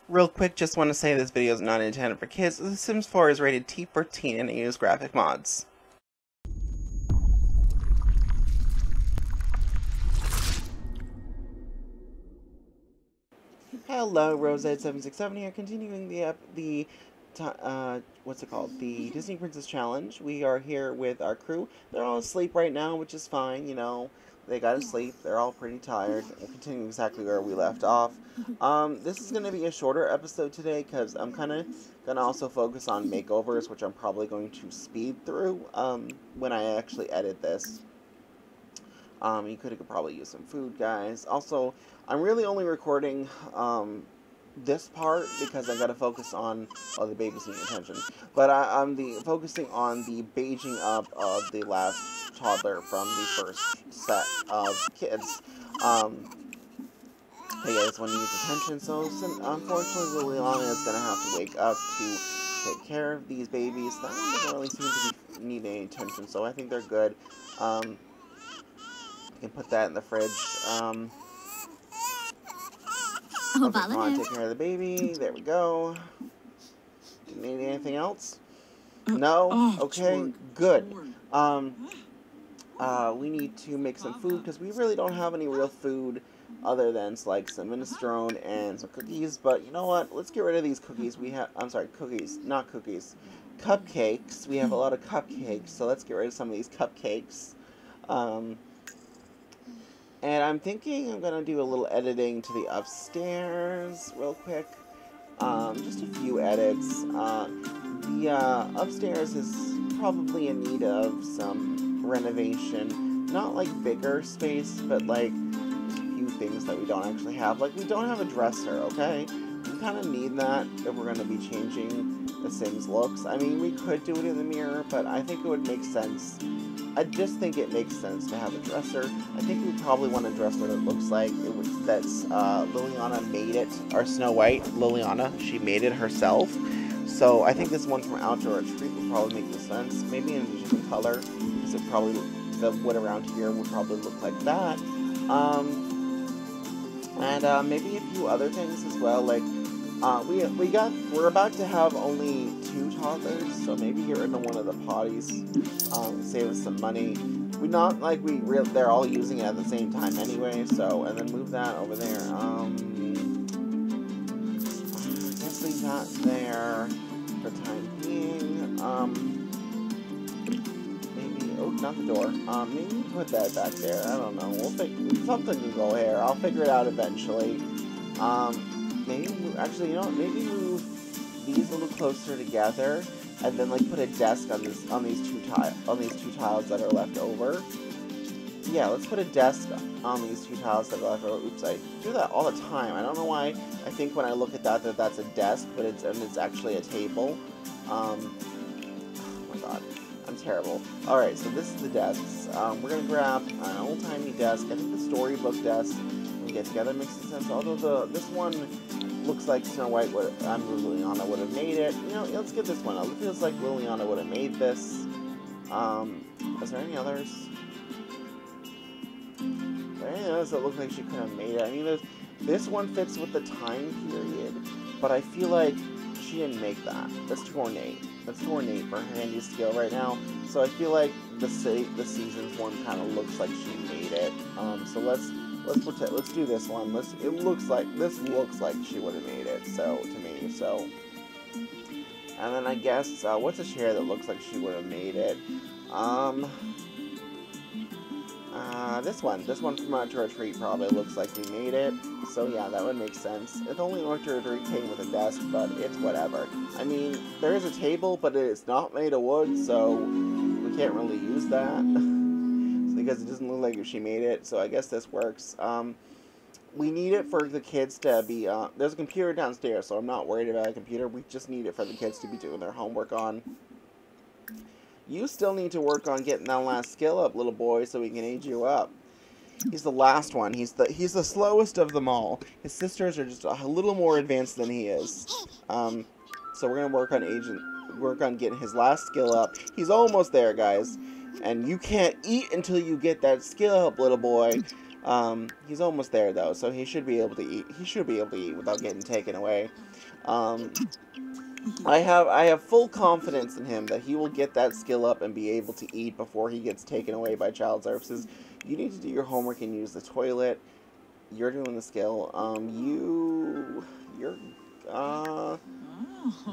Real quick, just want to say this video is not intended for kids. The Sims 4 is rated T for teen and it uses graphic mods. Hello, Rosehead767 here, continuing what's it called? The Disney Princess Challenge. We are here with our crew. They're all asleep right now, which is fine, you know. They gotta sleep. They're all pretty tired. We'll continue exactly where we left off. This is gonna be a shorter episode today because I'm kind of gonna also focus on makeovers, which I'm probably going to speed through when I actually edit this. You could probably use some food, guys. Also, I'm really only recording this part because I gotta focus on the babies need attention. But I'm focusing on the baging up of the last toddler from the first set of kids. Hey guys, want to use attention, so unfortunately Liliana is gonna have to wake up to take care of these babies. That one doesn't really seem to need any attention, so I think they're good. You can put that in the fridge. Okay, come on, take care of the baby. There we go. Do you need anything else? No? Okay, good. We need to make some food because we really don't have any real food other than like some minestrone and some cookies. But you know what? Let's get rid of these cookies. I'm sorry, cookies, not cookies. Cupcakes. We have a lot of cupcakes, so let's get rid of some of these cupcakes. And I'm thinking I'm going to do a little editing to the upstairs real quick. Just a few edits. The upstairs is probably in need of some renovation. Not like bigger space, but like just a few things that we don't actually have. Like we don't have a dresser, okay? We kind of need that if we're going to be changing the Sims looks. I mean, we could do it in the mirror, but I think it would make sense. I just think it makes sense to have a dresser. I think we probably want a dresser that looks like that's Liliana made it, or Snow White, Liliana, she made it herself. So I think this one from Outdoor Retreat would probably make sense. Maybe in a different color, because it probably, the wood around here would probably look like that. And maybe a few other things as well, like we're about to have only 2 toddlers, so maybe get rid of one of the potties, save us some money. They're all using it at the same time anyway, so, and then move that over there. I guess leave that there for the time being. Maybe, oh, not the door. Maybe put that back there, I don't know, something can go here, I'll figure it out eventually. Maybe, actually, you know what, maybe move these a little closer together, and then like put a desk on these two tiles that are left over. Yeah, let's put a desk on these 2 tiles that are left over. Oops, I do that all the time. I don't know why I think when I look at that that's a desk, but it's actually a table. Oh my god, I'm terrible. Alright, so this is the desks. We're gonna grab an old-timey desk. I think the storybook desk we get together makes sense. Although this one looks like Snow White Liliana would have made it. You know, let's get this one. It feels like Liliana would have made this. Is there any others? Is there any others that look like she could have made it? I mean, this one fits with the time period, but I feel like she didn't make that. That's too ornate. That's too ornate for her handy skill right now. So I feel like the seasons one kind of looks like she made it. So let's do this one. This looks like she would have made it. So to me, so. And then I guess what's a chair that looks like she would have made it? This one from Outdoor Retreat probably looks like we made it. So yeah, that would make sense. It's only Outdoor Retreat came with a desk, but it's whatever. I mean, there is a table, but it's not made of wood, so we can't really use that. Because it doesn't look like she made it, so I guess this works. We need it for the kids to be, there's a computer downstairs, so I'm not worried about a computer. We just need it for the kids to be doing their homework on. You still need to work on getting that last skill up, little boy, so we can age you up. He's the last one. He's the slowest of them all. His sisters are just a little more advanced than he is. So we're gonna work on getting his last skill up. He's almost there, guys. And you can't eat until you get that skill up, little boy. He's almost there though, so he should be able to eat. He should be able to eat without getting taken away. Um, I have full confidence in him that he will get that skill up and be able to eat before he gets taken away by child services. You need to do your homework and use the toilet. You're doing the skill. Uh,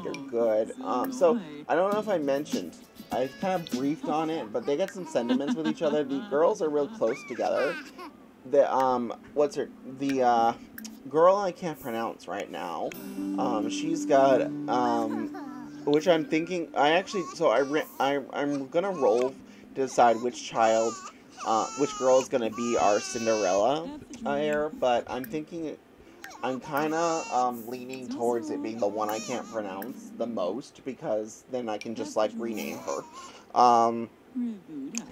you're good. So I don't know if I mentioned. I kind of briefed on it, but they got some sentiments with each other. The girls are real close together. The girl I can't pronounce right now. She's got which I'm thinking. I'm gonna roll to decide which which girl is gonna be our Cinderella heir. But I'm kind of leaning towards it being the one I can't pronounce the most because then I can just like rename her.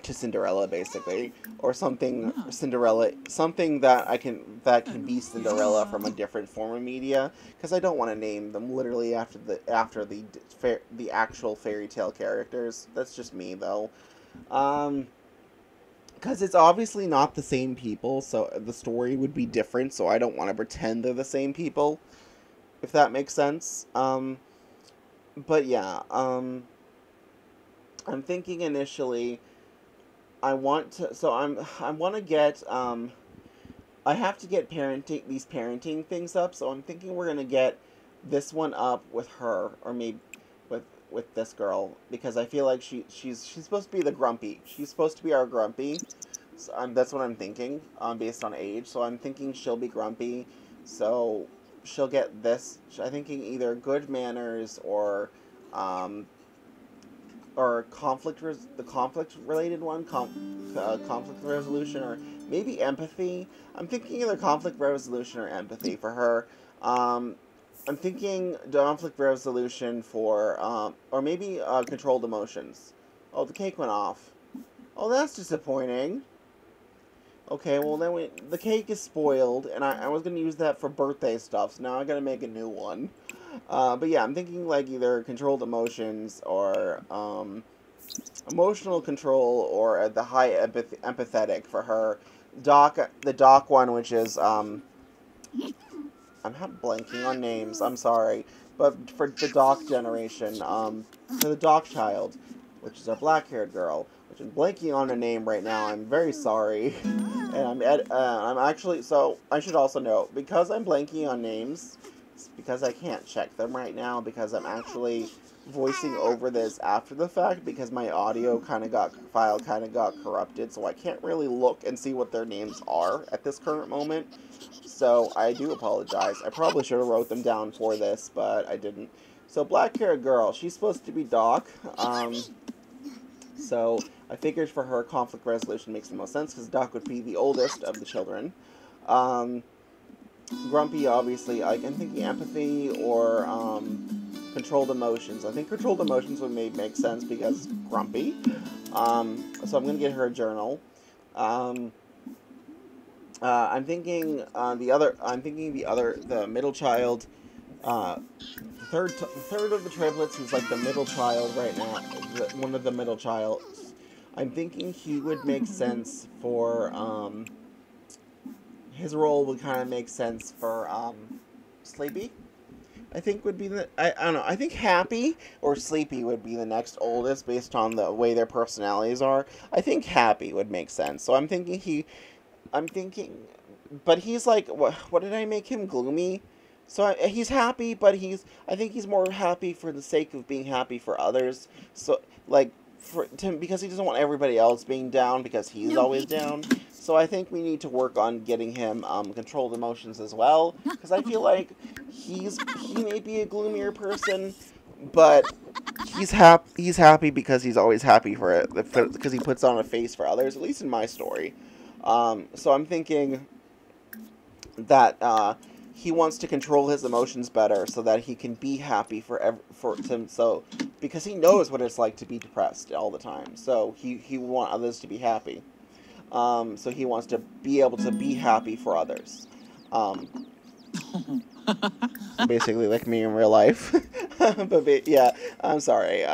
To Cinderella basically, or something something that can be Cinderella from a different form of media, because I don't want to name them literally after the actual fairy tale characters. That's just me though, because it's obviously not the same people, so the story would be different. So I don't want to pretend they're the same people, if that makes sense. But yeah, I'm thinking initially I want to get I have to get these parenting things up, so I'm thinking we're going to get this one up with her, or maybe with this girl, because I feel like she's supposed to be the grumpy. She's supposed to be our grumpy. So that's what I'm thinking, based on age. So I'm thinking she'll be grumpy. So she'll get this. I'm thinking either good manners or the conflict related one, conflict resolution, or maybe empathy. I'm thinking either conflict resolution or empathy for her. I'm thinking conflict resolution for, or maybe controlled emotions. Oh, the cake went off. Oh, that's disappointing. Okay, well then the cake is spoiled, and I was gonna use that for birthday stuff, so now I gotta make a new one. But yeah, I'm thinking like either controlled emotions or emotional control, or the high empathetic for her. The doc one, which is I'm blanking on names. I'm sorry, but for the doc generation, for the doc child, which is a black-haired girl, which I'm blanking on a name right now. I'm very sorry, and I'm actually, so I should also note, because I'm blanking on names, it's because I can't check them right now, because I'm actually voicing over this after the fact, because my audio file kind of got corrupted, so I can't really look and see what their names are at this current moment. So I do apologize. I probably should have wrote them down for this, but I didn't. So black-haired girl, she's supposed to be Doc. So I figured for her, conflict resolution makes the most sense, because Doc would be the oldest of the children. Grumpy, obviously, I'm thinking empathy or controlled emotions. I think controlled emotions would make sense because grumpy. So I'm gonna get her a journal. I'm thinking the middle child, the third of the triplets, who's like the middle child right now, one of the middle childs. I'm thinking he would make sense for, his role would kind of make sense for, Sleepy. I think would be I don't know, I think Happy or Sleepy would be the next oldest based on the way their personalities are. I think Happy would make sense. So I'm thinking, but he's like, what did I make him, gloomy? So he's happy, but I think he's more happy for the sake of being happy for others. So, like, because he doesn't want everybody else being down because he's always down. So I think we need to work on getting him controlled emotions as well. Because I feel like he may be a gloomier person, but he's happy because he's always happy for it. Because he puts on a face for others, at least in my story. So I'm thinking that he wants to control his emotions better so that he can be happy because he knows what it's like to be depressed all the time. So he want others to be happy. So he wants to be able to be happy for others. Basically like me in real life. But yeah, I'm sorry.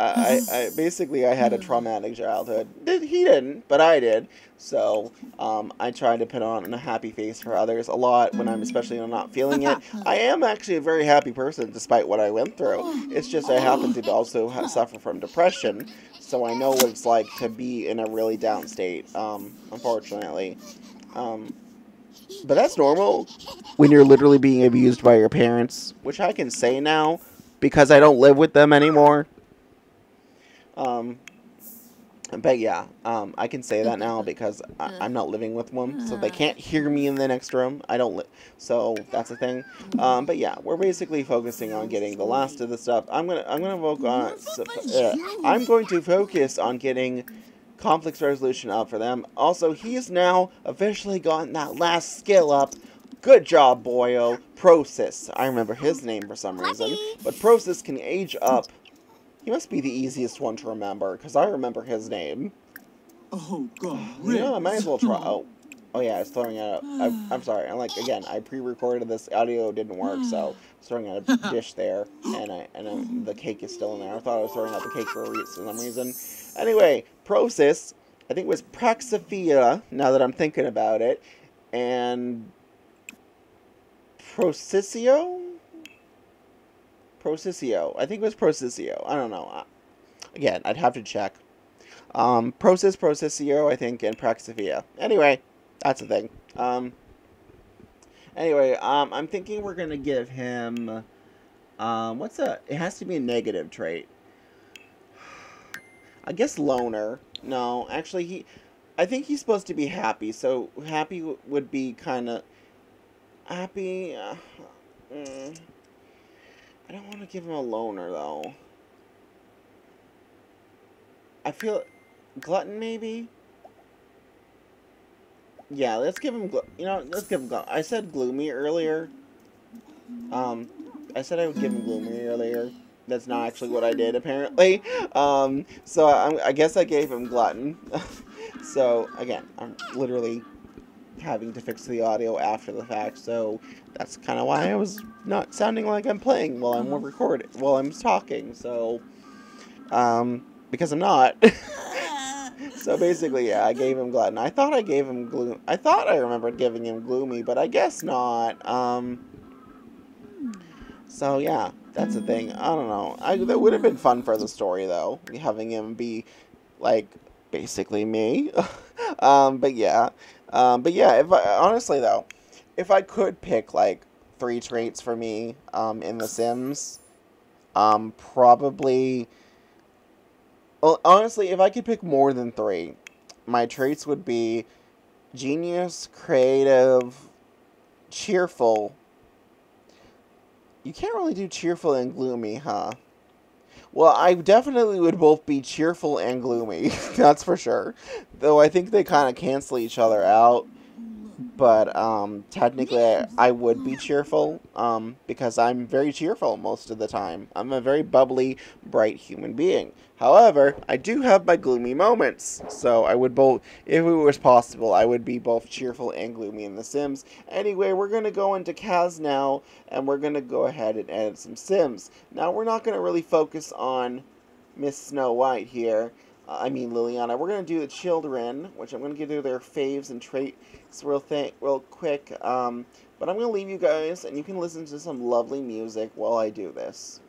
Basically I had a traumatic childhood. He didn't, but I did. So I try to put on a happy face for others a lot when I'm especially when I'm not feeling it. I am actually a very happy person despite what I went through. It's just I happen to also suffer from depression, so I know what it's like to be in a really down state. Unfortunately. But that's normal when you're literally being abused by your parents, which I can say now because I don't live with them anymore. Um, but yeah, I can say that now because I'm not living with them, so they can't hear me in the next room. I don't live, so that's a thing. But yeah, we're basically focusing on getting the last of the stuff. I'm going to focus on getting conflict resolution up for them. Also, he's now officially gotten that last skill up. Good job, boyo. Prosis. I remember his name for some reason. But Prosis can age up. He must be the easiest one to remember, because I remember his name. Oh, God. I might as well try. Oh yeah, I was throwing out. I'm sorry. Again, I pre-recorded this. Audio didn't work, so I was throwing out a dish there, and the cake is still in there. I thought I was throwing out the cake for some reason. Anyway, Prosis, I think it was Praxophia, now that I'm thinking about it, and Procissio? I think it was Procissio. I don't know. Again, I'd have to check. Procissio, I think, and Praxophia. Anyway, that's the thing. I'm thinking we're gonna give him, it has to be a negative trait. I guess loner. No, actually, I think he's supposed to be happy, so happy would be kind of... Happy... I don't want to give him a loner, though. I feel... Glutton, maybe? Yeah, let's give him... let's give him... I said gloomy earlier. I said I would give him gloomy earlier. That's not actually what I did, apparently. So I guess I gave him glutton. So, again, I'm literally having to fix the audio after the fact, so that's kind of why I was not sounding like I'm playing while I'm talking, so, because I'm not. So basically, yeah, I gave him glutton. I thought I remembered giving him gloomy, but I guess not. So yeah, that's the thing. I don't know. That would have been fun for the story, though, having him be, like, basically me. But yeah, honestly though, if I could pick like 3 traits for me, in The Sims, probably. Well, honestly, if I could pick more than 3, my traits would be genius, creative, cheerful. You can't really do cheerful and gloomy, huh? Well, I definitely would both be cheerful and gloomy, that's for sure. Though I think they kind of cancel each other out. But, technically, I would be cheerful, because I'm very cheerful most of the time. I'm a very bubbly, bright human being. However, I do have my gloomy moments. So I would both, if it was possible, I would be both cheerful and gloomy in The Sims. Anyway, we're going to go into Kaz now, and we're going to go ahead and edit some Sims. Now, we're not going to really focus on Miss Snow White here. Liliana. We're going to do the children, which I'm going to give you their faves and traits real quick. But I'm going to leave you guys, and you can listen to some lovely music while I do this.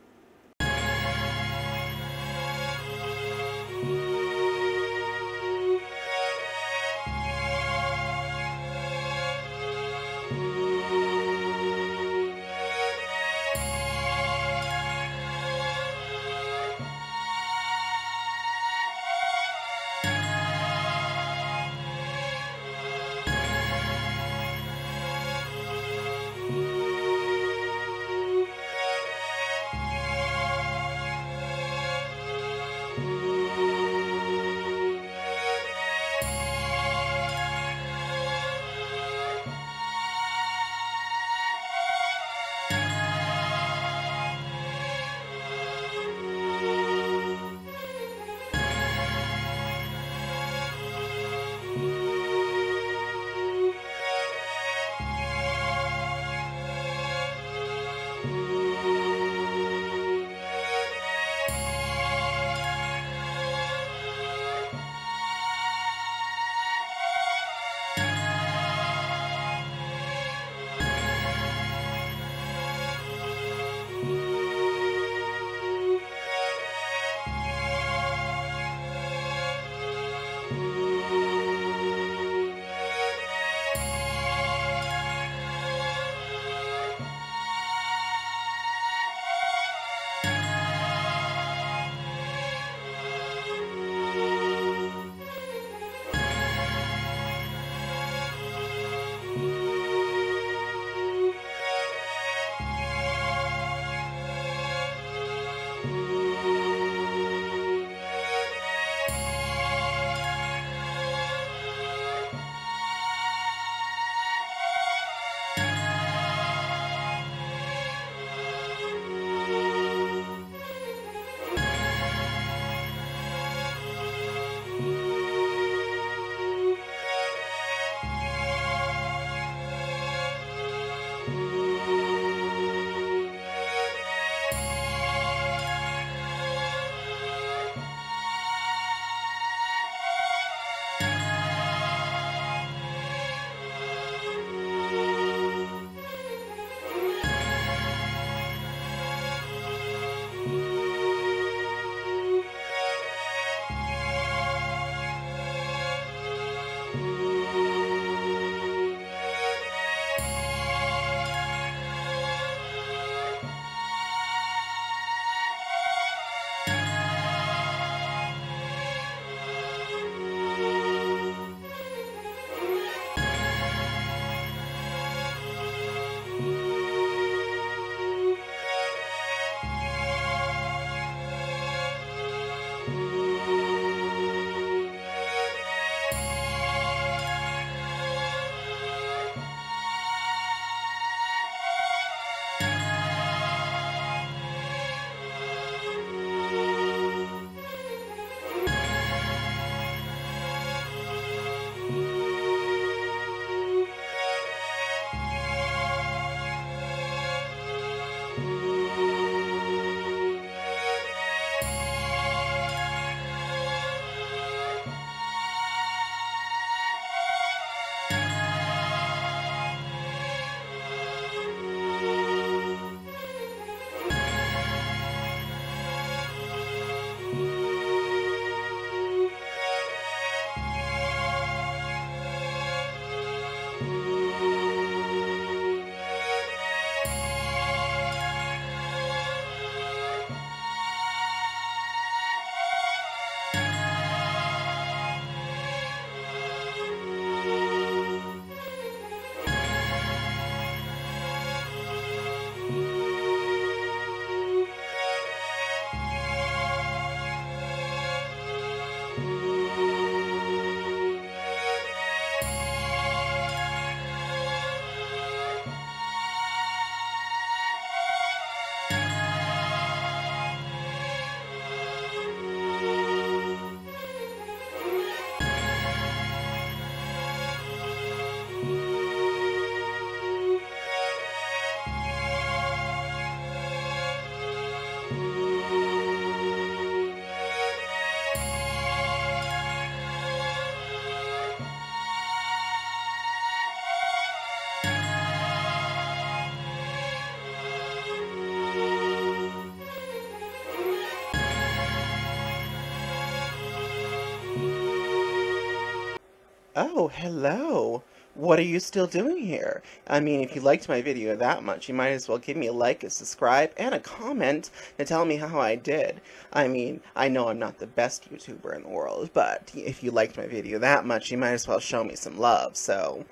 Oh, hello. What are you still doing here? I mean, if you liked my video that much, you might as well give me a like, a subscribe, and a comment to tell me how I did. I mean, I know I'm not the best YouTuber in the world, but if you liked my video that much, you might as well show me some love, so...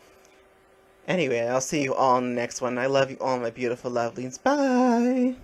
Anyway, I'll see you all in the next one. I love you all, my beautiful lovelies. Bye!